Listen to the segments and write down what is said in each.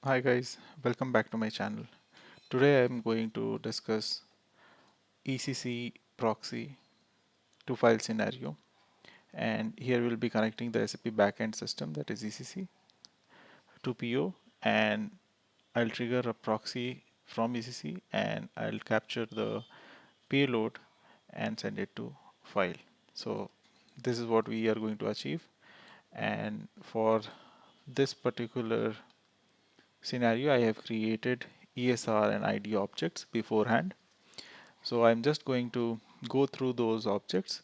Hi guys, welcome back to my channel. Today I am going to discuss ECC proxy to file scenario, and here we'll be connecting the SAP backend system, that is ECC, to PO, and I'll trigger a proxy from ECC and I'll capture the payload and send it to file. So this is what we are going to achieve, and for this particular scenario I have created ESR and ID objects beforehand. So I'm just going to go through those objects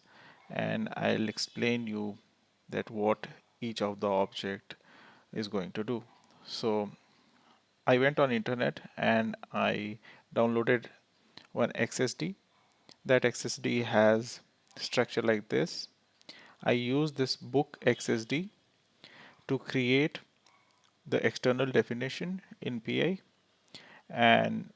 and I'll explain you that what each of the object is going to do. So I went on internet and I downloaded one XSD. That XSD has structure like this. I use this book XSD to create the external definition in PI, and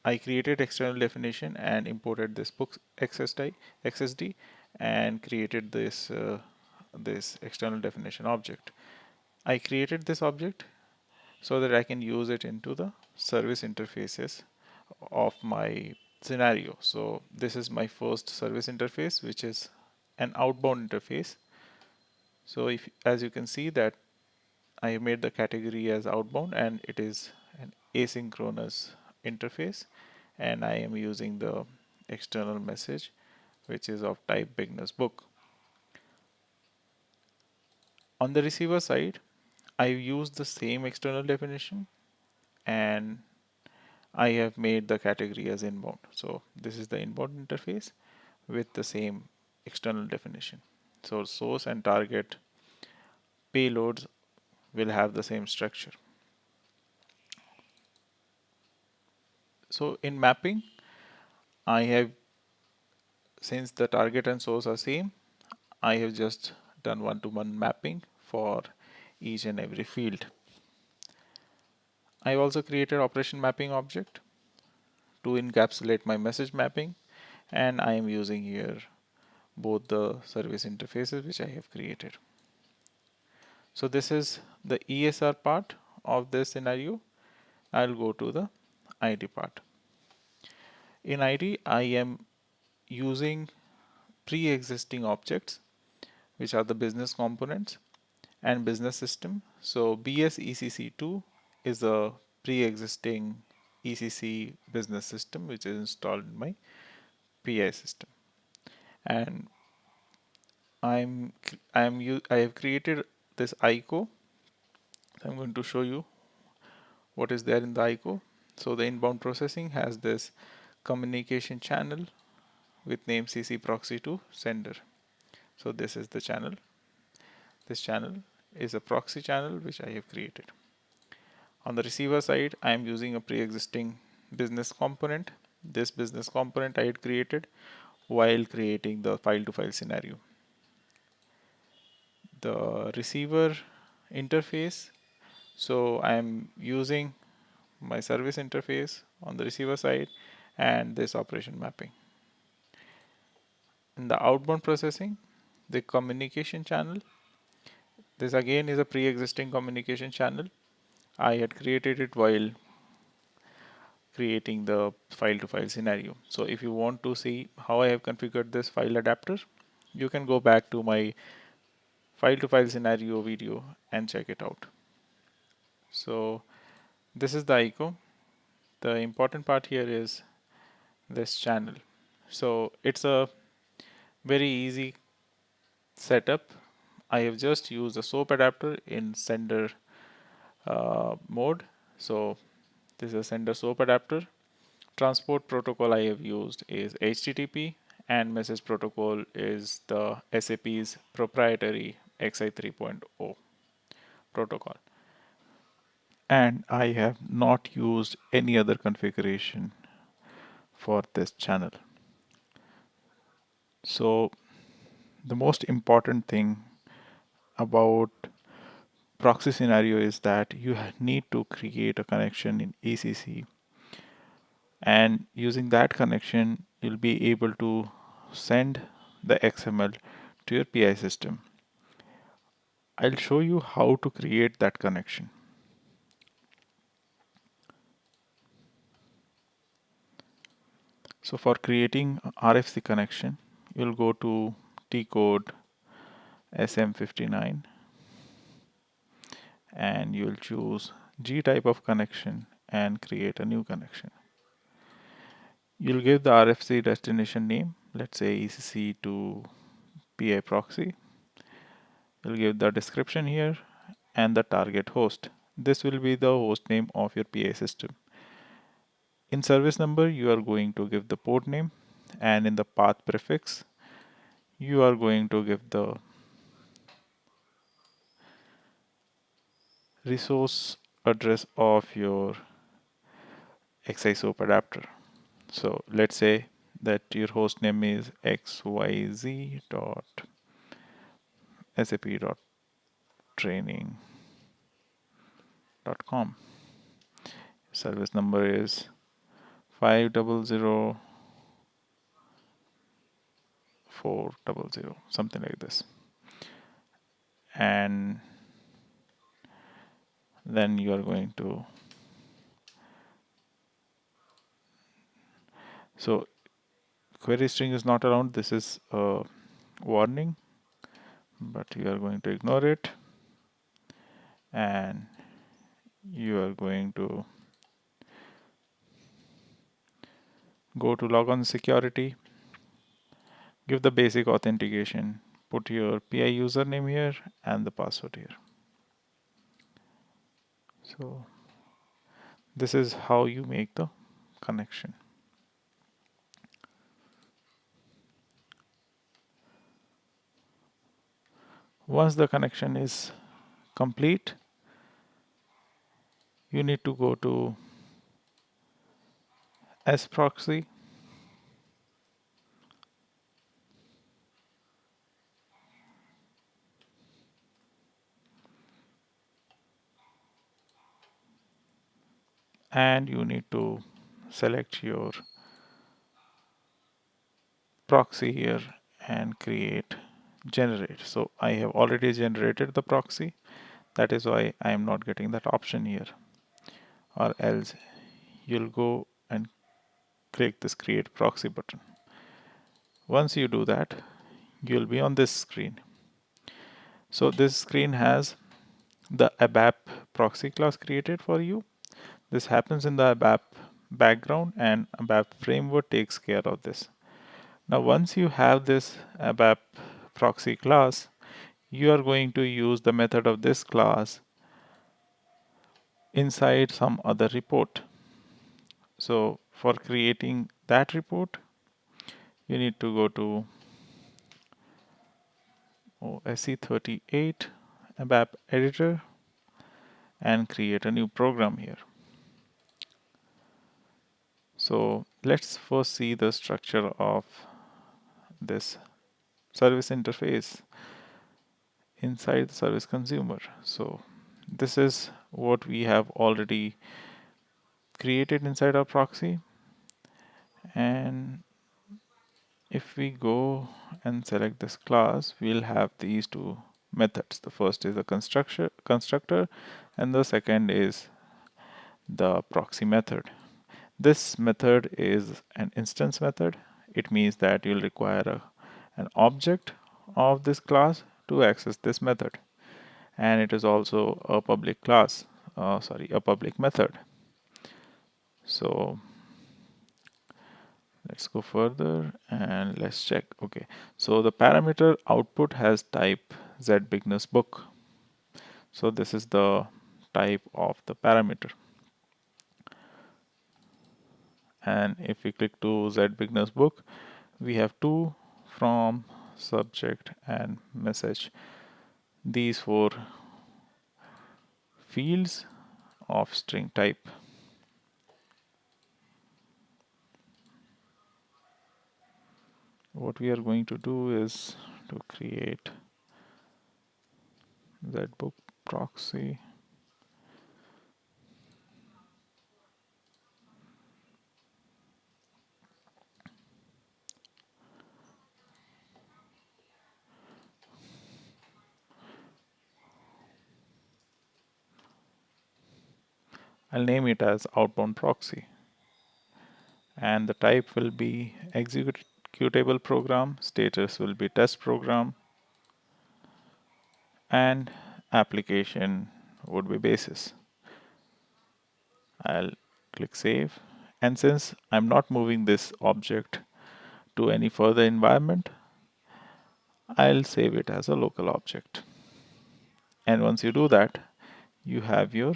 I created external definition and imported this book XSD and created this external definition object. I created this object so that I can use it into the service interfaces of my scenario. So this is my first service interface, which is an outbound interface. So if, as you can see, that I made the category as outbound and it is an asynchronous interface, and I am using the external message which is of type beginner's book. On the receiver side, I use the same external definition and I have made the category as inbound. So this is the inbound interface with the same external definition. So source and target payloads will have the same structure. So in mapping, I have, since the target and source are same, I have just done one-to-one mapping for each and every field. I also created operation mapping object to encapsulate my message mapping, and I am using here both the service interfaces which I have created. So this is the ESR part of this scenario. I'll go to the ID part. In ID, I am using pre-existing objects, which are the business components and business system. So BS ECC2 is a pre-existing ECC business system which is installed in my PI system, and I have created this ICO. I'm going to show you what is there in the ICO. So the inbound processing has this communication channel with name CC proxy to sender. So this is the channel. This channel is a proxy channel which I have created. On the receiver side, I am using a pre-existing business component. This business component I had created while creating the file-to-file scenario. The receiver interface, so I am using my service interface on the receiver side and this operation mapping. In the outbound processing, the communication channel, this again is a pre-existing communication channel. I had created it while creating the file to file scenario. So if you want to see how I have configured this file adapter, you can go back to my file to file scenario video and check it out. So this is the ICO. The important part here is this channel. So it's a very easy setup. I have just used a SOAP adapter in sender mode. So this is a sender SOAP adapter. Transport protocol I have used is HTTP, and message protocol is the SAP's proprietary XI 3.0 protocol. And I have not used any other configuration for this channel. So the most important thing about proxy scenario is that you need to create a connection in ECC, and using that connection you'll be able to send the XML to your PI system. I'll show you how to create that connection. So for creating RFC connection, you'll go to T code SM59 and you'll choose G type of connection and create a new connection. You'll give the RFC destination name, let's say ECC to PI proxy. You'll give the description here and the target host. This will be the host name of your PI system. In service number, you are going to give the port name, and in the path prefix, you are going to give the resource address of your XI-SOAP adapter. So let's say that your host name is xyz.sap.training.com. Service number is 500400, something like this. And then you are going to, so query string is not around, this is a warning, but you are going to ignore it, and you are going to go to logon security, give the basic authentication, put your PI username here and the password here. So this is how you make the connection. Once the connection is complete, you need to go to sproxy, and you need to select your proxy here and create generate. So I have already generated the proxy. That is why I am not getting that option here. Or else you'll go and click this create proxy button. Once you do that, you'll be on this screen. So this screen has the ABAP proxy class created for you. This happens in the ABAP background, and ABAP framework takes care of this. Now once you have this ABAP proxy class, you are going to use the method of this class inside some other report. So for creating that report, you need to go to SE38 ABAP editor and create a new program here. So let's first see the structure of this service interface inside the service consumer. So this is what we have already created inside our proxy, and if we go and select this class, we'll have these two methods. The first is a constructor and the second is the proxy method. This method is an instance method. It means that you'll require an object of this class to access this method, and it is also a public class, a public method. So let's go further and let's check. Okay, so the parameter output has type zBignessBook. So this is the type of the parameter. And if we click to zBignessBook, we have two from, subject and message. These four fields of string type. What we are going to do is to create zbook proxy. I'll name it as Outbound Proxy. and the type will be executable program, status will be test program, and application would be basis. I'll click save, and since I'm not moving this object to any further environment, I'll save it as a local object. And once you do that, you have your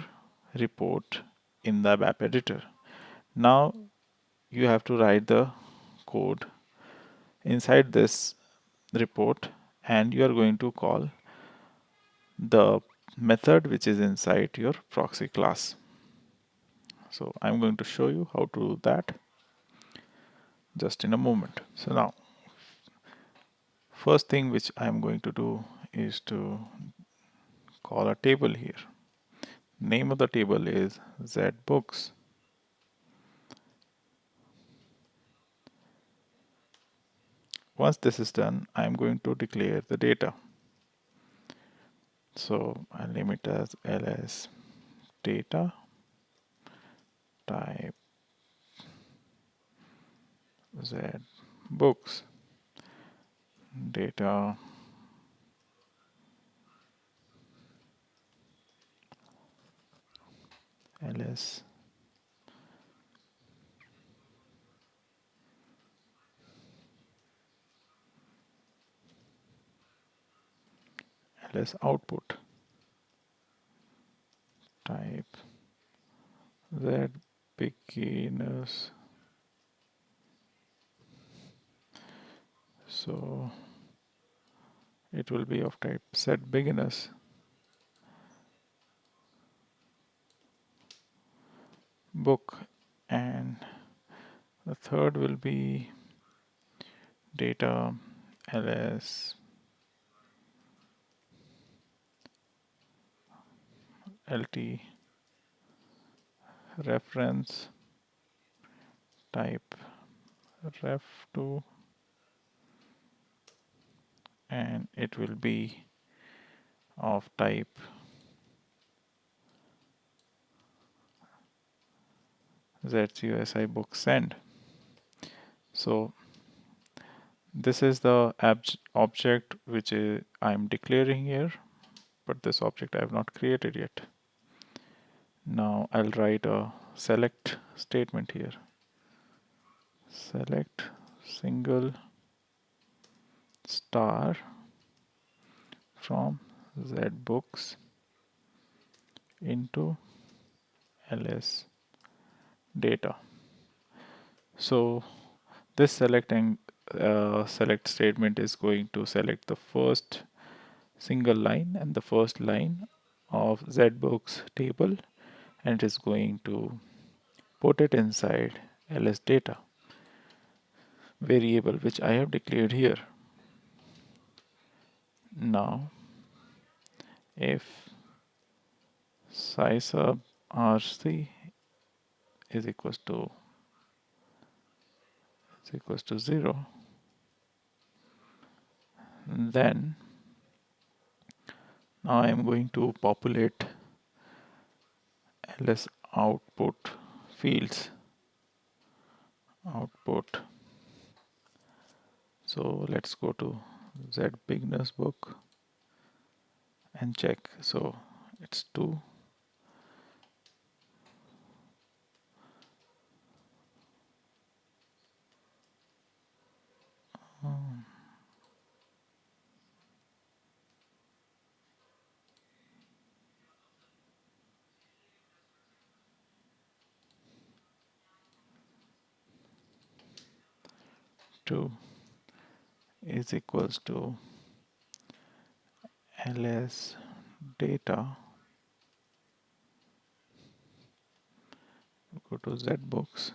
report in the ABAP editor. Now you have to write the code inside this report, and you are going to call the method which is inside your proxy class. So I'm going to show you how to do that just in a moment. So now, first thing which I'm going to do is to call a table here. Name of the table is zbooks. Once this is done, I'm going to declare the data. So I'll name it as ls data type zbooks data ls ls output type z beginners. So it will be of type set beginners book, and the third will be data ls lt reference type ref2, and it will be of type ZUSI book send. So this is the object which I'm declaring here, but this object I have not created yet. Now I'll write a select statement here. Select single star from zbooks into ls data. So this select statement is going to select the first single line and the first line of zbooks table, and it is going to put it inside ls data variable which I have declared here. Now if size sub rc is equals to 0, then now I am going to populate ls output fields output. So let's go to z beginners book and check. So it's 2. Um, 2 is equals to ls data, go to zbooks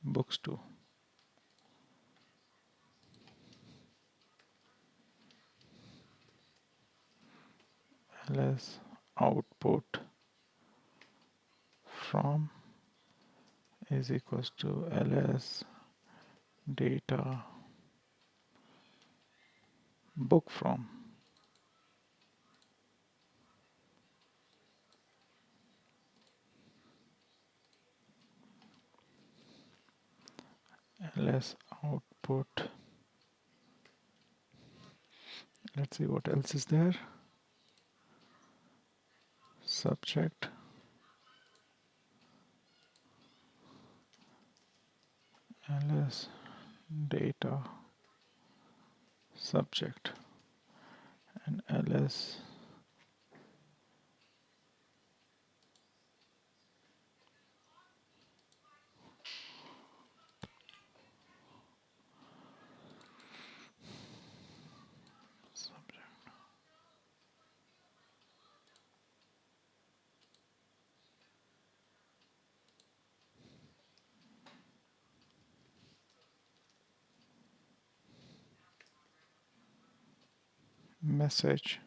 books 2, ls output from is equals to ls data book from. ls output. Let's see what else is there. Subject, ls data subject, and ls subject. Message,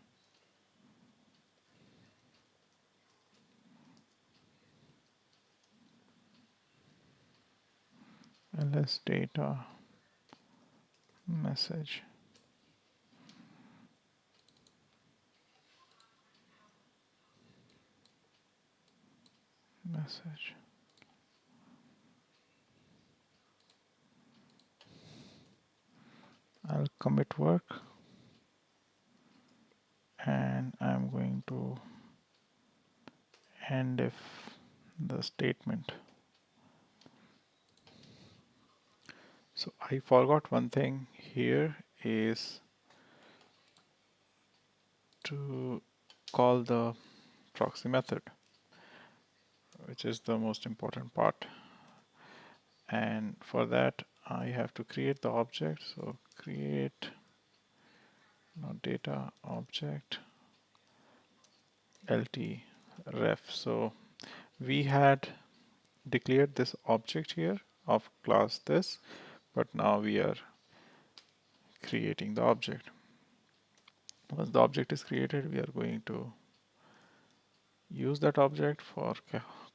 ls data message, message. I'll commit work, and I'm going to end if the statement. So I forgot one thing here is to call the proxy method, which is the most important part. And for that, I have to create the object. So create data object lt ref. So we had declared this object here of class this, but now we are creating the object. Once the object is created, we are going to use that object for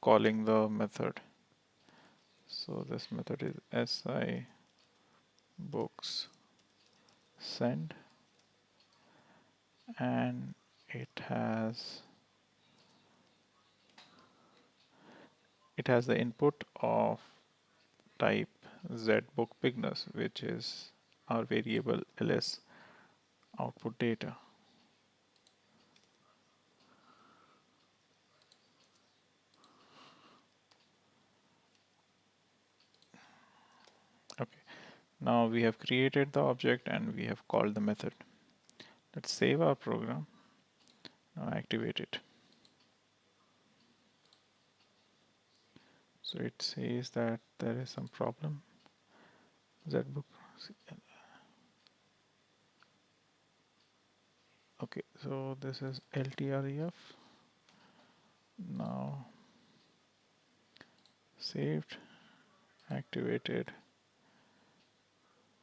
calling the method. So this method is si books send, and it has the input of type zbook bigness, which is our variable ls output data. Okay, now we have created the object and we have called the method. Let's save our program. Now activate it. So it says that there is some problem. Zbook. Okay, so this is ltref. Now saved, activated.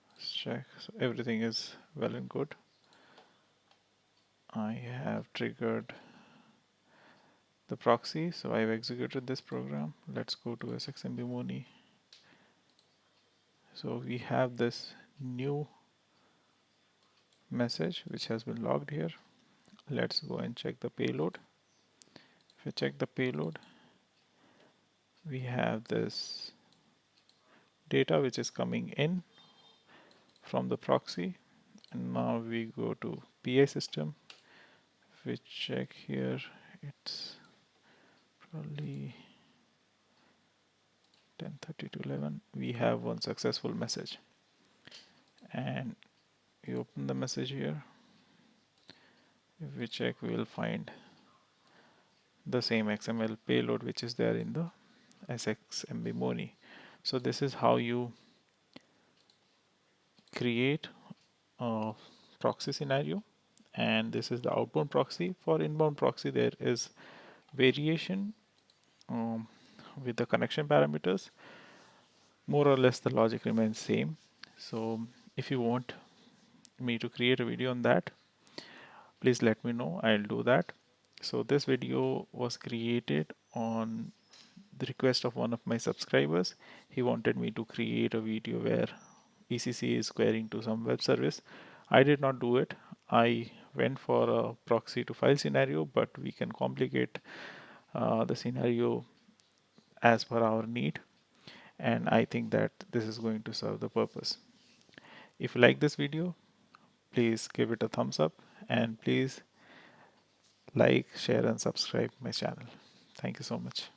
Let's check. So everything is well and good. I have triggered the proxy, so I've executed this program. Let's go to SXMB Moni. So we have this new message which has been logged here. Let's go and check the payload. If you check the payload, we have this data which is coming in from the proxy, and now we go to PI system. If we check here, it's probably 10:30 to 11. We have one successful message, and we open the message here. If we check, we will find the same XML payload which is there in the SXMB Moni. So this is how you create a proxy scenario, and this is the outbound proxy. For inbound proxy, there is variation with the connection parameters. More or less the logic remains same. So if you want me to create a video on that, please let me know. I'll do that. So this video was created on the request of one of my subscribers. He wanted me to create a video where ECC is querying to some web service. I did not do it. I went for a proxy to file scenario, but we can complicate the scenario as per our need. and I think that this is going to serve the purpose. If you like this video, please give it a thumbs up, and please like, share and subscribe my channel. Thank you so much.